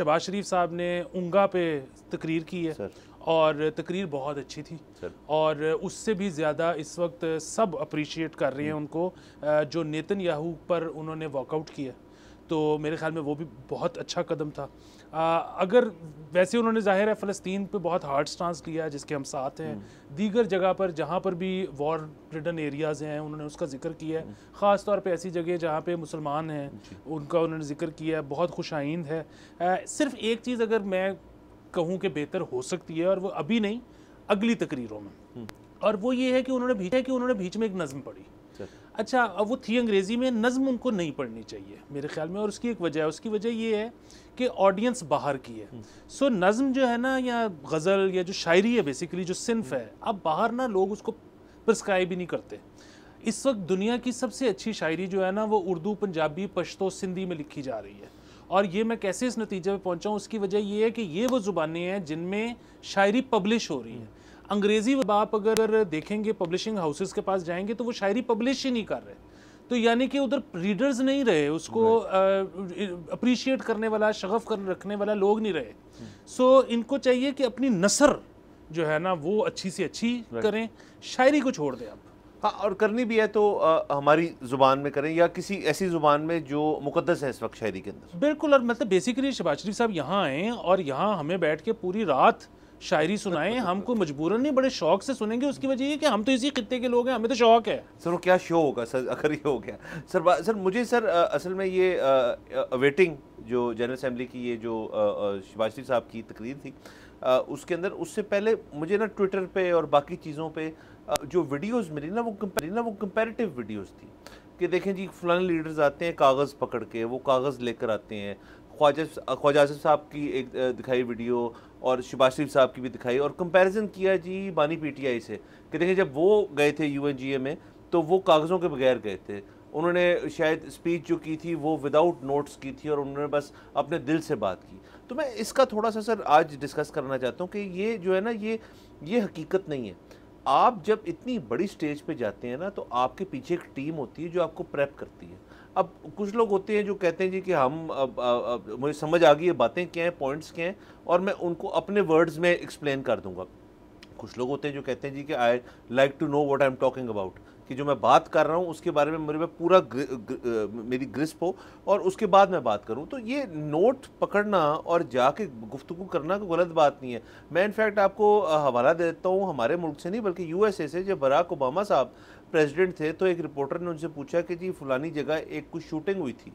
शहबाज शरीफ साहब ने उंगा पे तकरीर की है सर। और तकरीर बहुत अच्छी थी सर। और उससे भी ज़्यादा इस वक्त सब अप्रिशिएट कर रहे हैं उनको जो नेतन्याहू पर उन्होंने वॉकआउट किया, तो मेरे ख्याल में वो भी बहुत अच्छा कदम था। अगर वैसे उन्होंने ज़ाहिर है फ़लस्तीन पे बहुत हार्ड स्टांस लिया है जिसके हम साथ हैं, दीगर जगह पर जहाँ पर भी वॉर रिडन एरियाज़ हैं उन्होंने उसका जिक्र किया है, ख़ास तौर पे ऐसी जगह जहाँ पे मुसलमान हैं उनका उन्होंने जिक्र किया है, बहुत खुशाइंद है। सिर्फ एक चीज़ अगर मैं कहूँ कि बेहतर हो सकती है और वो अभी नहीं अगली तकरीरों में, और वो ये है कि उन्होंने बीच में एक नज़्म पढ़ी। अच्छा, अब वो थी अंग्रेज़ी में, नज़्म उनको नहीं पढ़नी चाहिए मेरे ख्याल में, और उसकी एक वजह है, उसकी वजह ये है कि ऑडियंस बाहर की है। सो नज़्म जो है ना, या गज़ल या जो शायरी है बेसिकली जो सिन्फ है, अब बाहर ना लोग उसको प्रिस्क्राइब ही नहीं करते। इस वक्त दुनिया की सबसे अच्छी शायरी जो है ना वो उर्दू, पंजाबी, पश्तो, सिंधी में लिखी जा रही है। और ये मैं कैसे इस नतीजे पे पहुंचा हूँ, उसकी वजह ये है कि ये वो ज़ुबानें हैं जिनमें शायरी पब्लिश हो रही है। अंग्रेज़ी आप अगर देखेंगे पब्लिशिंग हाउसेस के पास जाएंगे तो वो शायरी पब्लिश ही नहीं कर रहे, तो यानी कि उधर रीडर्स नहीं रहे, उसको अप्रिशिएट करने वाला, शगफ कर रखने वाला लोग नहीं रहे। सो इनको चाहिए कि अपनी नसर जो है ना वो अच्छी से अच्छी करें, शायरी को छोड़ दें आप। हाँ, और करनी भी है तो हमारी ज़ुबान में करें या किसी ऐसी ज़ुबान में जो मुक़द्दस है इस वक्त शायरी के अंदर। बिल्कुल, और मतलब बेसिकली शहबाज शरीफ साहब यहाँ आए और यहाँ हमें बैठ के पूरी रात शायरी सुनाएं, हमको मजबूरन नहीं, बड़े शौक से सुनेंगे। उसकी वजह ये कि हम तो इसी खित्ते के लोग हैं, हमें तो शौक है। सर वो क्या शो होगा सर अगर ये हो गया। सर मुझे सर असल में ये अवेटिंग जो जनरल असेंबली की ये जो शहबाज शरीफ साहब की तकरीर थी उसके अंदर, उससे पहले मुझे ना ट्विटर पे और बाकी चीज़ों पे जो वीडियोस मिली ना वो कंपैरेटिव वीडियोस थी कि देखें जी फलाने लीडर्स आते हैं कागज़ पकड़ के, वो कागज़ लेकर आते हैं। ख्वाजा आसिफ साहब की एक दिखाई वीडियो और शहबाज शरीफ साहब की भी दिखाई, और कंपैरिजन किया जी बानी पीटीआई से कि देखें जब वो गए थे यूएनजीए में तो वो कागज़ों के बगैर गए थे, उन्होंने शायद स्पीच जो की थी वो विदाउट नोट्स की थी और उन्होंने बस अपने दिल से बात की। तो मैं इसका थोड़ा सा सर आज डिस्कस करना चाहता हूँ कि ये जो है ना ये हकीकत नहीं है। आप जब इतनी बड़ी स्टेज पे जाते हैं ना तो आपके पीछे एक टीम होती है जो आपको प्रेप करती है। अब कुछ लोग होते हैं जो कहते हैं जी कि हम मुझे समझ आ गई है बातें क्या हैं, पॉइंट्स क्या हैं, और मैं उनको अपने वर्ड्स में एक्सप्लेन कर दूंगा। कुछ लोग होते हैं जो कहते हैं जी कि I like to know what I am talking about, कि जो मैं बात कर रहा हूँ उसके बारे में मेरे में पूरा मेरी ग्रिस्प हो और उसके बाद मैं बात करूँ। तो ये नोट पकड़ना और जाके गुफ्तगू करना कोई गलत बात नहीं है। मैं इनफैक्ट आपको हवाला देता हूँ हमारे मुल्क से नहीं बल्कि यूएसए से। जब बराक ओबामा साहब प्रेसिडेंट थे तो एक रिपोर्टर ने उनसे पूछा कि जी फलानी जगह एक कुछ शूटिंग हुई थी,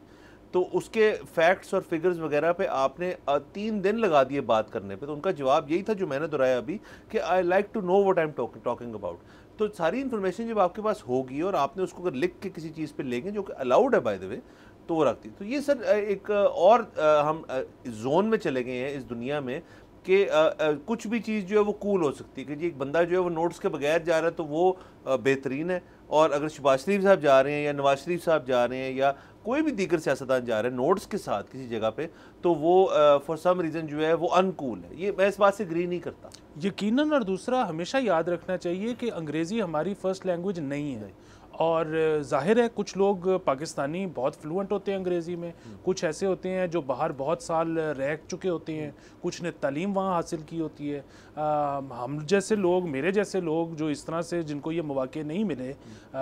तो उसके फैक्ट्स और फिगर्स वगैरह पे आपने 3 दिन लगा दिए बात करने पे। तो उनका जवाब यही था जो मैंने दोहराया अभी कि I like to know what I am talking about. तो सारी इन्फॉर्मेशन जब आपके पास होगी और आपने उसको अगर लिख के किसी चीज़ पे लेंगे जो कि अलाउड है बाय द वे, तो वो रखती। तो ये सर एक और हम जोन में चले गए हैं इस दुनिया में कि कुछ भी चीज़ जो है वो कूल हो सकती है कि जी एक बंदा जो है वो नोट्स के बगैर जा रहा है तो वो बेहतरीन है, और अगर शहबाज शरीफ साहब जा रहे हैं या नवाज शरीफ साहब जा रहे हैं या कोई भी दीगर सियासतदान जा रहे हैं नोट्स के साथ किसी जगह पे, तो वो फॉर सम रीज़न जो है वो अनकूल है। ये मैं इस बात से एग्री नहीं करता यकीनन। और दूसरा हमेशा याद रखना चाहिए कि अंग्रेज़ी हमारी फ़र्स्ट लैंग्वेज नहीं है, और जाहिर है कुछ लोग पाकिस्तानी बहुत फ्लुएंट होते हैं अंग्रेज़ी में, कुछ ऐसे होते हैं जो बाहर बहुत साल रह चुके होते हैं, कुछ ने तालीम वहाँ हासिल की होती है। हम जैसे लोग, मेरे जैसे लोग जो इस तरह से जिनको ये मौके नहीं मिले,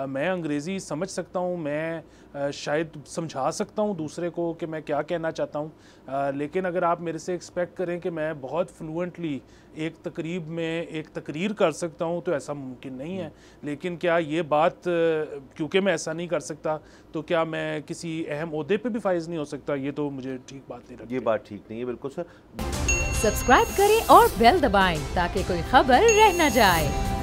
मैं अंग्रेज़ी समझ सकता हूँ, मैं शायद समझा सकता हूँ दूसरे को कि मैं क्या कहना चाहता हूँ, लेकिन अगर आप मेरे से एक्सपेक्ट करें कि मैं बहुत फ्लुएंटली एक तकरीब में एक तकरीर कर सकता हूँ तो ऐसा मुमकिन नहीं है। लेकिन क्या ये बात, क्योंकि मैं ऐसा नहीं कर सकता तो क्या मैं किसी अहम ओहदे पे भी फाइज नहीं हो सकता? ये तो मुझे ठीक बात नहीं लगती। ये बात ठीक नहीं है बिल्कुल सर। सब्सक्राइब करें और बेल दबाएं ताकि कोई खबर रह न जाए।